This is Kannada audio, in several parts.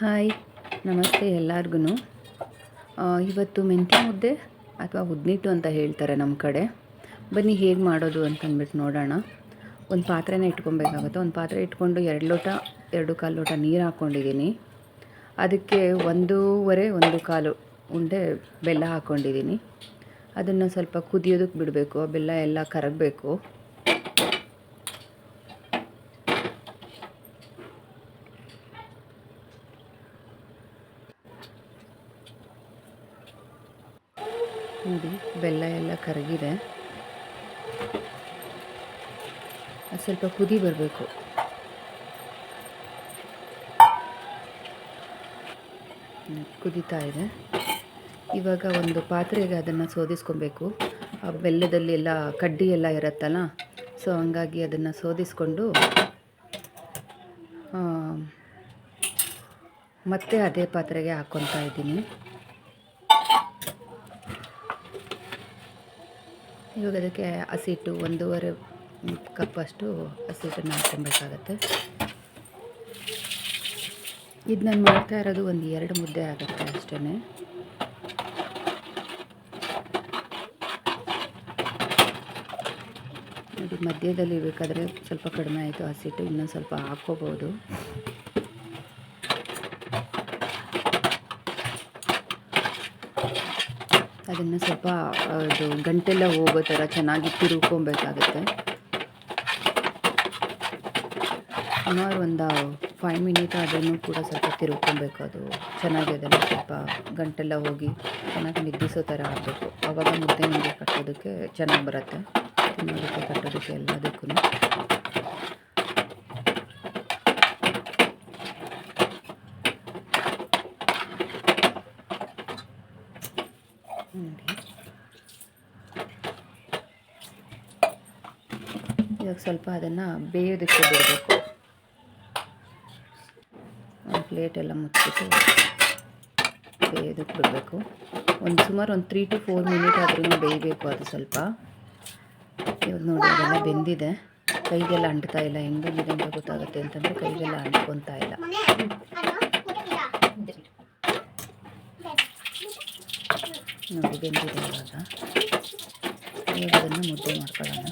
ಹಾಯ್, ನಮಸ್ತೆ ಎಲ್ಲರಿಗೂ. ಇವತ್ತು ಮೆಂತ್ಯ ಮುದ್ದೆ ಅಥವಾ ಉದ್ನಿಟ್ಟು ಅಂತ ಹೇಳ್ತಾರೆ ನಮ್ಮ ಕಡೆ. ಬನ್ನಿ ಹೇಗೆ ಮಾಡೋದು ಅಂತಂದ್ಬಿಟ್ಟು ನೋಡೋಣ. ಒಂದು ಪಾತ್ರೆನ ಇಟ್ಕೊಬೇಕಾಗುತ್ತೆ. ಒಂದು ಪಾತ್ರೆ ಇಟ್ಕೊಂಡು 2 ಲೋಟ ನೀರು ಹಾಕ್ಕೊಂಡಿದ್ದೀನಿ. ಅದಕ್ಕೆ 1.5 ಉಂಡೆ ಬೆಲ್ಲ ಹಾಕ್ಕೊಂಡಿದ್ದೀನಿ. ಅದನ್ನು ಸ್ವಲ್ಪ ಕುದಿಯೋದಕ್ಕೆ ಬಿಡಬೇಕು. ಬೆಲ್ಲ ಎಲ್ಲ ಕರಗಬೇಕು. ನೋಡಿ, ಬೆಲ್ಲ ಎಲ್ಲ ಕರಗಿದೆ. ಅದು ಸ್ವಲ್ಪ ಕುದಿ ಬರಬೇಕು. ಕುದೀತಾ ಇದೆ. ಇವಾಗ ಒಂದು ಪಾತ್ರೆಗೆ ಅದನ್ನು ಸೋದಿಸ್ಕೊಬೇಕು. ಆ ಬೆಲ್ಲದಲ್ಲಿ ಎಲ್ಲ ಕಡ್ಡಿ ಎಲ್ಲ ಇರುತ್ತಲ್ಲ, ಸೊ ಹಂಗಾಗಿ ಅದನ್ನು ಸೋದಿಸ್ಕೊಂಡು ಮತ್ತೆ ಅದೇ ಪಾತ್ರೆಗೆ ಹಾಕ್ಕೊತಾ ಇದ್ದೀನಿ. ಇವಾಗ ಅದಕ್ಕೆ ಹಸಿಟ್ಟು 1.5 ಕಪ್ಪಷ್ಟು ಹಸಿಟ್ಟನ್ನು ಹಾಕ್ಕೊಬೇಕಾಗತ್ತೆ. ಇದು ನಾನು ಮಾಡ್ತಾ ಇರೋದು 2 ಮುದ್ದೆ ಆಗುತ್ತೆ ಅಷ್ಟೇ. ಇದು ಮಧ್ಯದಲ್ಲಿ ಬೇಕಾದರೆ ಸ್ವಲ್ಪ ಕಡಿಮೆ ಆಯಿತು ಹಸಿಟ್ಟು, ಇನ್ನೊಂದು ಸ್ವಲ್ಪ ಹಾಕ್ಕೋಬೋದು. ಅದನ್ನು ಸ್ವಲ್ಪ ಅದು ಗಂಟೆಲ್ಲ ಹೋಗೋ ಥರ ಚೆನ್ನಾಗಿ ತಿರುಗ್ಕೊಬೇಕಾಗುತ್ತೆ. ಸುಮಾರು ಒಂದು 5 ಮಿನಿಟ್ ಅದನ್ನು ಕೂಡ ಸ್ವಲ್ಪ ತಿರುಗ್ಕೊಬೇಕು. ಅದು ಚೆನ್ನಾಗಿ ಅದನ್ನು ಸ್ವಲ್ಪ ಗಂಟೆಲ್ಲ ಹೋಗಿ ಚೆನ್ನಾಗಿ ನಿದ್ದಿಸೋ ಥರ ಆಗಬೇಕು. ಆವಾಗ ಮುದ್ದೆ ಕಟ್ಟೋದಕ್ಕೆ ಚೆನ್ನಾಗಿ ಬರುತ್ತೆ, ತಿನ್ನೋದಕ್ಕೆ ಕಟ್ಟೋದಕ್ಕೆ ಎಲ್ಲದಕ್ಕೂ. ಇವಾಗ ಸ್ವಲ್ಪ ಅದನ್ನು ಬೇಯೋದಕ್ಕೆ ಬಿಡಬೇಕು. ಒಂದು ಪ್ಲೇಟೆಲ್ಲ ಮುಚ್ಚಿಬಿಟ್ಟು ಬೇಯೋದಕ್ಕೆ ಬಿಡಬೇಕು. ಸುಮಾರು 3 to 4 ಮಿನಿಟ್ ಆದ್ರೂ ಬೇಯಬೇಕು ಅದು ಸ್ವಲ್ಪ. ಇವಾಗ ನೋಡಿ, ಅದೆಲ್ಲ ಬೆಂದಿದೆ. ಕೈಗೆಲ್ಲ ಅಂಟ್ತಾ ಇಲ್ಲ. ಹೆಂಗೆ ಬಂದಿದೆ ಅಂತ ಗೊತ್ತಾಗುತ್ತೆ ಅಂತಂದರೆ ಕೈಗೆಲ್ಲ ಅಂಟ್ಕೊತಾ ಇಲ್ಲ. ನೋಡಿ, ಬೆಂದಿದೆ. ಇವಾಗ ಅದನ್ನು ಮುದ್ದೆ ಮಾಡ್ಕೊಳ್ಳೋಣ.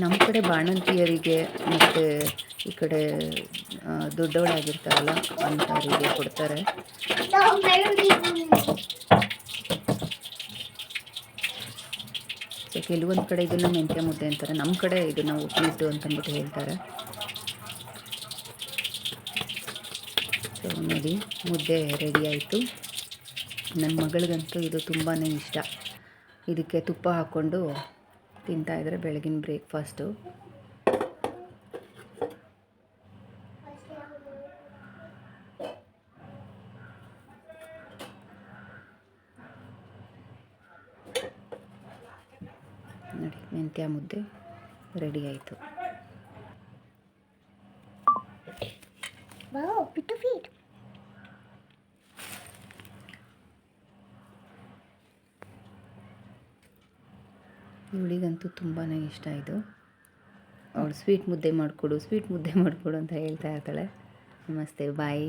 ನಮ್ಮ ಕಡೆ ಬಾಣಂತಿಯರಿಗೆ ಮತ್ತು ಈ ಕಡೆ ದೊಡ್ಡವಳಾಗಿರ್ತಾರಲ್ಲ ಅಂಥವರಿಗೆ ಕೊಡ್ತಾರೆ. ಸೊ ಕೆಲವೊಂದು ಕಡೆ ಇದನ್ನು ಮೆಂತ್ಯ ಮುದ್ದೆ ಅಂತಾರೆ, ನಮ್ಮ ಕಡೆ ಇದನ್ನು ಉಪ್ಪಿಟ್ಟು ಅಂತಂದ್ಬಿಟ್ಟು ಹೇಳ್ತಾರೆ. ಸೊ ನೋಡಿ, ಮುದ್ದೆ ರೆಡಿ ಆಯಿತು. ನನ್ನ ಮಗಳಿಗಂತೂ ಇದು ತುಂಬಾ ಇಷ್ಟ. ಇದಕ್ಕೆ ತುಪ್ಪ ಹಾಕ್ಕೊಂಡು ತಿಂತಾಯಿದ್ರೆ ಬೆಳಗಿನ ಬ್ರೇಕ್ಫಾಸ್ಟು. ನೋಡಿ, ಮೆಂತ್ಯ ಮುದ್ದೆ ರೆಡಿ ಆಯಿತು. ಇವಳಿಗಂತೂ ತುಂಬಾ ಇಷ್ಟ ಇದು. ಅವಳು ಸ್ವೀಟ್ ಮುದ್ದೆ ಮಾಡಿಕೊಡು ಅಂತ ಹೇಳ್ತಾ ಇರ್ತಾಳೆ. ನಮಸ್ತೆ, ಬಾಯ್.